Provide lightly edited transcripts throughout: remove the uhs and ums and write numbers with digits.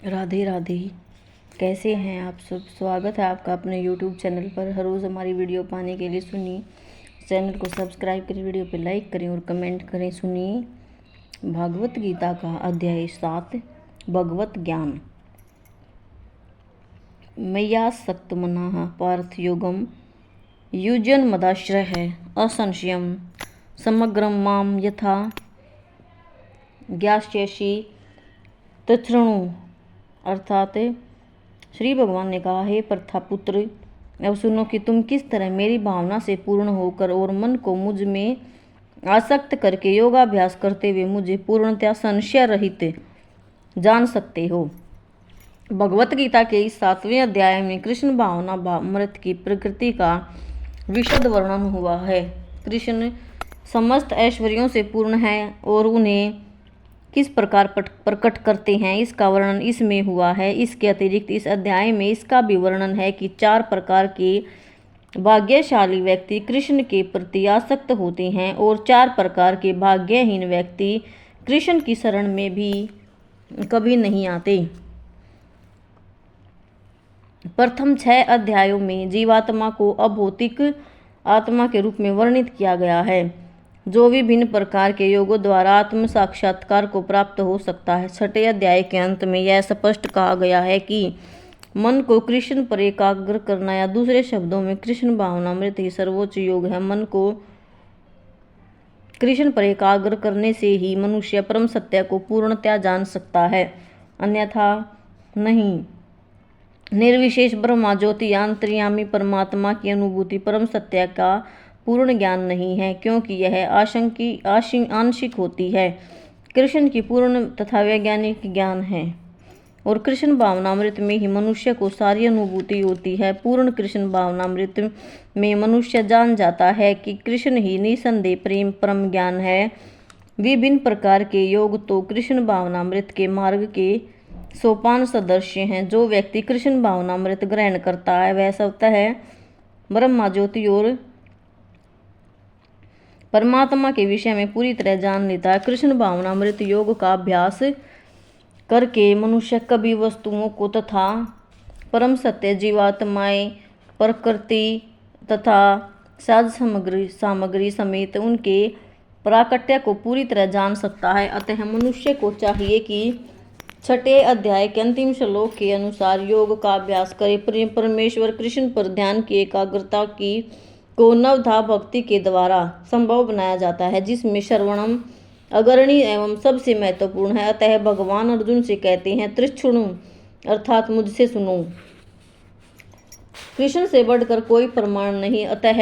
राधे राधे। कैसे हैं आप सब? स्वागत है आपका अपने YouTube चैनल पर। हर रोज़ हमारी वीडियो पाने के लिए सुनिए, चैनल को सब्सक्राइब करें, वीडियो पे लाइक करें और कमेंट करें। सुनिए भागवत गीता का अध्याय 7 भगवत ज्ञान। मय्यासक्त मनाः पार्थ योगम युजन मदाश्रय असंशयम समग्रम माम यथा ज्ञास्यसि तच्छृणु। अर्थात श्री भगवान ने कहा, हे प्रथापुत्र, अब सुनो कि तुम किस तरह मेरी भावना से पूर्ण होकर और मन को मुझ में आसक्त करके योगाभ्यास करते हुए मुझे पूर्णतया संशय रहित जान सकते हो। भगवत गीता के इस 7वें अध्याय में कृष्ण भावना अमृत की प्रकृति का विशद वर्णन हुआ है। कृष्ण समस्त ऐश्वर्यों से पूर्ण है और उन्हें किस प्रकार प्रकट करते हैं इसका वर्णन इसमें हुआ है। इसके अतिरिक्त इस अध्याय में इसका भी वर्णन है कि 4 प्रकार के भाग्यशाली व्यक्ति कृष्ण के प्रति आसक्त होते हैं और 4 प्रकार के भाग्यहीन व्यक्ति कृष्ण की शरण में भी कभी नहीं आते। प्रथम 6 अध्यायों में जीवात्मा को अभौतिक आत्मा के रूप में वर्णित किया गया है, जो विभिन्न प्रकार के योगों द्वारा आत्म साक्षात्कार को प्राप्त हो सकता है। 6ठे अध्याय के अंत में यह स्पष्ट कहा गया है कि मन को कृष्ण पर एकाग्र करना, या दूसरे शब्दों में कृष्ण भावनामृत ही सर्वोच्च योग है। मन को कृष्ण पर एकाग्र करने से ही मनुष्य परम सत्य को पूर्णतया जान सकता है, अन्यथा नहीं। निर्विशेष ब्रह्मा ज्योति अंतर्यामी परमात्मा की अनुभूति परम सत्य का पूर्ण ज्ञान नहीं है, क्योंकि यह आंशिक होती है। कृष्ण की पूर्ण तथा वैज्ञानिक ज्ञान है और कृष्ण भावनामृत में ही मनुष्य को सारी अनुभूति होती है। पूर्ण कृष्ण भावनामृत में मनुष्य जान जाता है कि कृष्ण ही निसंदेह प्रेम परम ज्ञान है। विभिन्न प्रकार के योग तो कृष्ण भावनामृत के मार्ग के सोपान सदृश हैं। जो व्यक्ति कृष्ण भावनामृत ग्रहण करता है वह स्वतः ब्रह्मा ज्योति और परमात्मा के विषय में पूरी तरह जान लेता है। कृष्ण भावनामृत योग का अभ्यास करके मनुष्य कभी वस्तुओं को तथा परम सत्य जीवात्माएं, प्रकृति तथा साज सामग्री समेत उनके प्राकट्य को पूरी तरह जान सकता है। अतः मनुष्य को चाहिए कि 6ठे अध्याय के अंतिम श्लोक के अनुसार योग का अभ्यास करे। परमेश्वर कृष्ण पर ध्यान की एकाग्रता की को नवधा भक्ति के द्वारा संभव बनाया जाता है, जिसमें श्रवणम अग्रणी एवं सबसे महत्वपूर्ण है। अतः भगवान अर्जुन से कहते हैं, तृच्छृणु अर्थात मुझसे सुनो। कृष्ण से बढ़कर कोई प्रमाण नहीं, अतः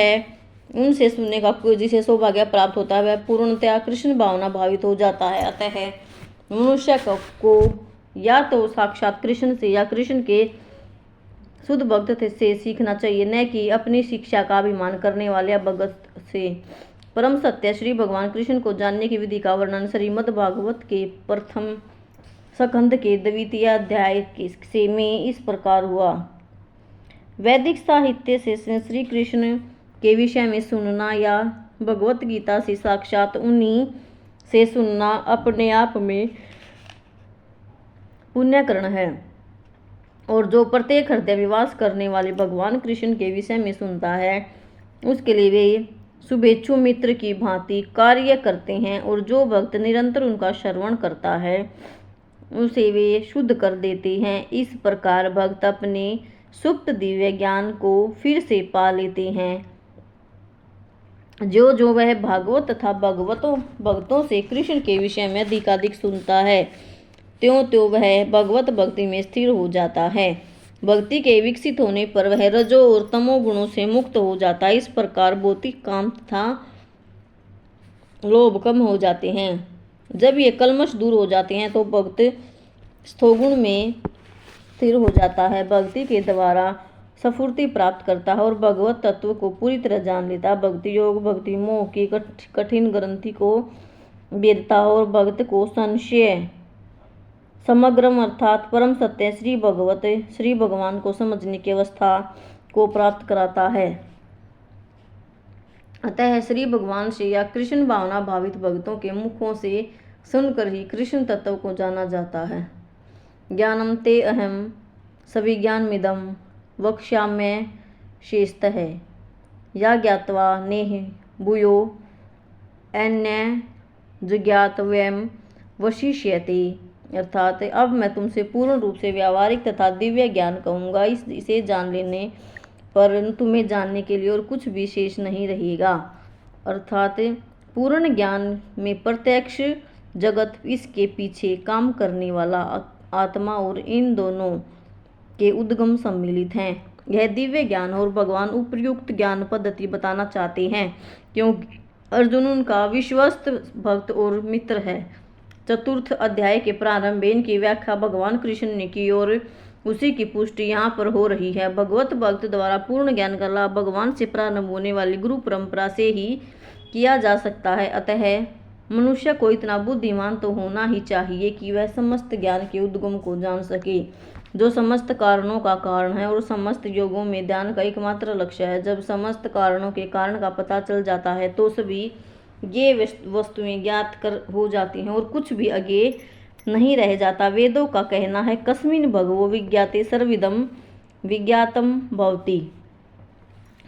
उनसे सुनने का कोई जिसे सौभाग्य प्राप्त होता है वह पूर्णतया कृष्ण भावना भावित हो जाता है। अतः मनुष्य को या तो साक्षात कृष्ण से या कृष्ण के शुद्ध भक्त से सीखना चाहिए, न कि अपनी शिक्षा का अभिमान करने वाले भगत से। परम सत्य श्री भगवान कृष्ण को जानने की विधि का वर्णन श्रीमद् भागवत के प्रथम स्कंध के 2वें अध्याय से में इस प्रकार हुआ। वैदिक साहित्य से श्री कृष्ण के विषय में सुनना या भगवत गीता से साक्षात उन्हीं से सुनना अपने आप में पुण्यकरण है, और जो प्रत्येक हृदय विवास करने वाले भगवान कृष्ण के विषय में सुनता है उसके लिए वे शुभेच्छु मित्र की भांति कार्य करते हैं, और जो भक्त निरंतर उनका श्रवण करता है उसे वे शुद्ध कर देते हैं। इस प्रकार भक्त अपने सुप्त दिव्य ज्ञान को फिर से पा लेते हैं। जो वह भागवत तथा भक्तों से कृष्ण के विषय में अधिकाधिक सुनता है, त्यों त्यों वह भगवत भक्ति में स्थिर हो जाता है। भक्ति के विकसित होने पर वह रजो और तमो गुणों से मुक्त हो जाता है। इस प्रकार भौतिक काम तथा लोभ कम हो जाते हैं। जब ये कल्मश दूर हो जाते हैं तो भक्त स्थोगुण में स्थिर हो जाता है, भक्ति के द्वारा स्फूर्ति प्राप्त करता है और भगवत तत्व को पूरी तरह जान लेता है। भक्ति योग भक्ति मोह की कठिन ग्रंथि को भेदता है और भक्त को संशय समग्रम अर्थात परम सत्य श्री भगवान को समझने की अवस्था को प्राप्त कराता है। अतः श्री भगवान से या कृष्ण भावना भावित भक्तों के मुखों से सुनकर ही कृष्ण तत्व को जाना जाता है। ज्ञानम ते अहम सविज्ञानमिदं वक्ष्याम्य शेषतः या ज्ञात्वा नेह भूयो अन्य जिज्ञातव्यम वशिष्यते। अर्थात अब मैं तुमसे पूर्ण रूप से व्यावहारिक तथा दिव्य ज्ञान कहूँगा। इसे जान लेने पर तुम्हें जानने के लिए और कुछ भी शेष नहीं रहेगा। अर्थात पूर्ण ज्ञान में प्रत्यक्ष जगत, इसके पीछे काम करने वाला आत्मा और इन दोनों के उद्गम सम्मिलित हैं। यह दिव्य ज्ञान और भगवान उपयुक्त ज्ञान पद्धति बताना चाहते हैं, क्योंकि अर्जुन उनका विश्वस्त भक्त और मित्र है। चतुर्थ अध्याय के प्रारंभ में इनकी व्याख्या भगवान कृष्ण ने की और उसी की पुष्टि यहाँ पर हो रही है। भगवत भक्त द्वारा पूर्ण ज्ञान का लाभ भगवान से प्रारंभ होने वाली गुरु परंपरा से ही किया जा सकता है। अतः मनुष्य को इतना बुद्धिमान तो होना ही चाहिए कि वह समस्त ज्ञान के उद्गम को जान सके, जो समस्त कारणों का कारण है और समस्त योगों में ध्यान का एकमात्र लक्ष्य है। जब समस्त कारणों के कारण का पता चल जाता है तो सभी ये वस्तुएं ज्ञात कर हो जाती हैं और कुछ भी आगे नहीं रह जाता। वेदों का कहना है कस्मिन् भगवो विज्ञाते सर्विदं विज्ञातम भवति।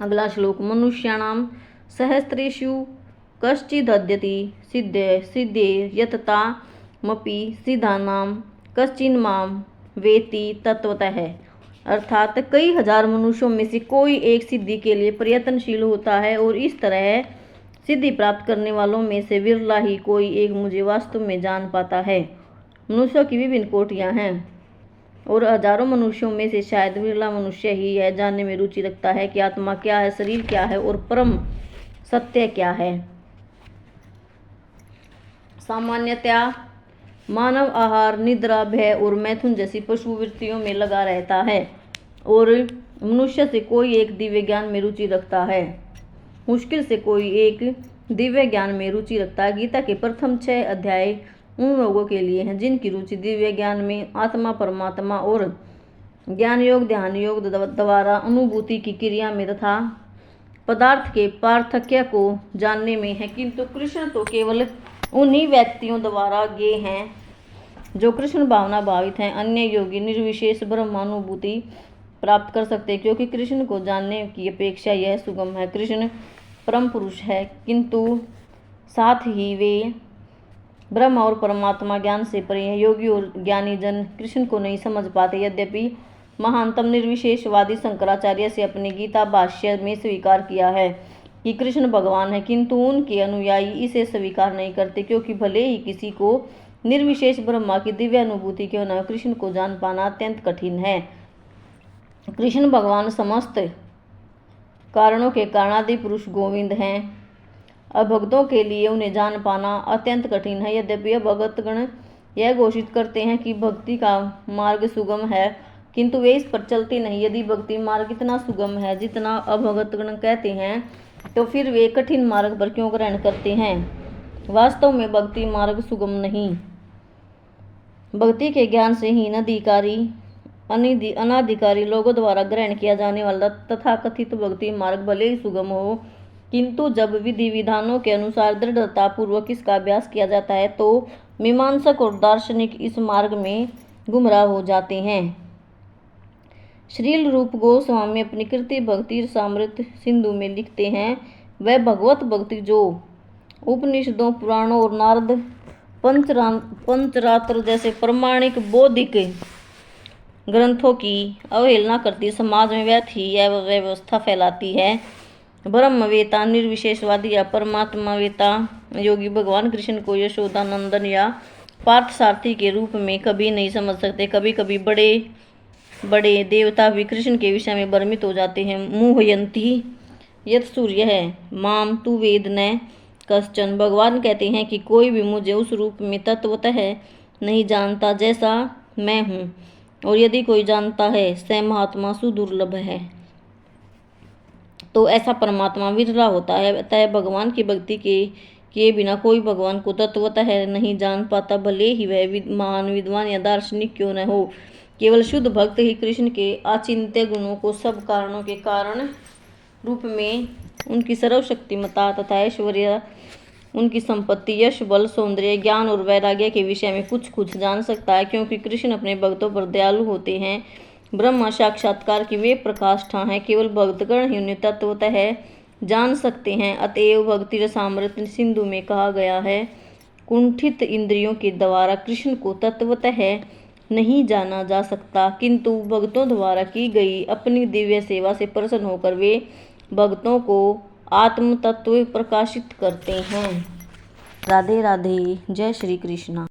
अगला श्लोक, मनुष्याणां सहस्रेषु कश्चिदद्यति सिद्धे यततामपि सिद्धानां कश्चिन्मां वेति तत्वतः। अर्थात कई हजार मनुष्यों में से कोई एक सिद्धि के लिए प्रयत्नशील होता है और इस तरह सिद्धि प्राप्त करने वालों में से विरला ही कोई एक मुझे वास्तव में जान पाता है। मनुष्यों की विभिन्न कोटियां हैं और हजारों मनुष्यों में से शायद विरला मनुष्य ही यह जानने में रुचि रखता है कि आत्मा क्या है, शरीर क्या है और परम सत्य क्या है। सामान्यतया मानव आहार, निद्रा, भय और मैथुन जैसी पशु वृत्तियों में लगा रहता है और मनुष्य से कोई एक दिव्य ज्ञान में रुचि रखता है। मुश्किल से कोई एक दिव्य ज्ञान में रुचि रखता है। गीता के प्रथम 6 अध्याय उन लोगों के लिए हैं जिनकी रुचि दिव्य ज्ञान में, आत्मा, परमात्मा और ज्ञान योग, ध्यान योग द्वारा अनुभूति की क्रिया में तथा पदार्थ के पार्थक्य को जानने में है। किंतु कृष्ण तो केवल उन्हीं व्यक्तियों द्वारा ज्ञेय हैं जो कृष्ण भावना भावित हैं। अन्य योगी निर्विशेष ब्रह्मानुभूति प्राप्त कर सकते हैं, क्योंकि कृष्ण को जानने की अपेक्षा यह सुगम है। कृष्ण परम पुरुष है, किंतु साथ ही वे ब्रह्म और परमात्मा ज्ञान से परे हैं। योगी और ज्ञानी जन कृष्ण को नहीं समझ पाते। यद्यपि महानतम निर्विशेषवादी शंकराचार्य से अपने गीता भाष्य में स्वीकार किया है कि कृष्ण भगवान है, किंतु उनके अनुयायी इसे स्वीकार नहीं करते, क्योंकि भले ही किसी को निर्विशेष ब्रह्मा की दिव्य अनुभूति क्यों न, कृष्ण को जान पाना अत्यंत कठिन है। कृष्ण भगवान समस्त कारणों के कारणादि पुरुष गोविंद हैं। अभक्तों के लिए उन्हें जान पाना अत्यंत कठिन है। यद्यपि अभक्तगण यह घोषित करते हैं कि भक्ति का मार्ग सुगम है, किंतु वे इस पर चलते नहीं। यदि भक्ति मार्ग इतना सुगम है जितना अभक्तगण कहते हैं, तो फिर वे कठिन मार्ग पर क्यों ग्रहण करते हैं? वास्तव में भक्ति मार्ग सुगम नहीं। भक्ति के ज्ञान से ही अनाधिकारी लोगों द्वारा ग्रहण किया जाने वाला तथाकथित भक्ति मार्ग भले ही सुगम हो, किंतु जब विधि विधानों के अनुसार दृढ़ता पूर्वक इसका अभ्यास किया जाता है तो मीमांसक और दार्शनिक इस मार्ग में गुमराह हो जाते हैं। श्रील रूप गोस्वामी अपनी कृति भक्ति रसामृत सिंधु में लिखते हैं, वह भगवत भक्ति जो उपनिषदों, पुराणों और नारद पंचरात्र जैसे प्रमाणिक बौद्धिक ग्रंथों की अवहेलना करती, समाज में व्यर्थ ही यह व्यवस्था फैलाती है। ब्रह्मवेता, निर्विशेषवादी या परमात्मावेता योगी भगवान कृष्ण को यशोदानंदन या पार्थसारथी के रूप में कभी नहीं समझ सकते। कभी कभी बड़े बड़े देवता भी कृष्ण के विषय में भ्रमित हो जाते हैं। मुह्यंती यत् सूर्य है माम तु वेद न कश्चन। भगवान कहते हैं कि कोई भी मुझे उस रूप में तत्वतः नहीं जानता जैसा मैं हूँ, और यदि कोई जानता है स महात्मा सुदुर्लभ है। तो ऐसा परमात्मा विरला होता है। अतः भगवान की भक्ति के किए बिना कोई भगवान को तत्वतः नहीं जान पाता, भले ही वह महान विद्वान या दार्शनिक क्यों न हो। केवल शुद्ध भक्त ही कृष्ण के अचिंत्य गुणों को सब कारणों के कारण रूप में, उनकी सर्वशक्तिमता तथा ऐश्वर्य उनकी संपत्ति, यश, बल, सौंदर्य, ज्ञान और वैराग्य के विषय में कुछ कुछ जान सकता है, क्योंकि कृष्ण अपने भक्तों पर दयालु होते हैं। ब्रह्म साक्षात्कार की वे प्रकाष्ठा हैं, केवल भक्तगण ही उन्हें तत्वतः जान सकते हैं। अतएव भक्ति रसामृत सिंधु में कहा गया है, कुंठित इंद्रियों के द्वारा कृष्ण को तत्वतः नहीं जाना जा सकता, किंतु भक्तों द्वारा की गई अपनी दिव्य सेवा से प्रसन्न होकर वे भक्तों को आत्म तत्व प्रकाशित करते हैं। राधे राधे। जय श्री कृष्ण।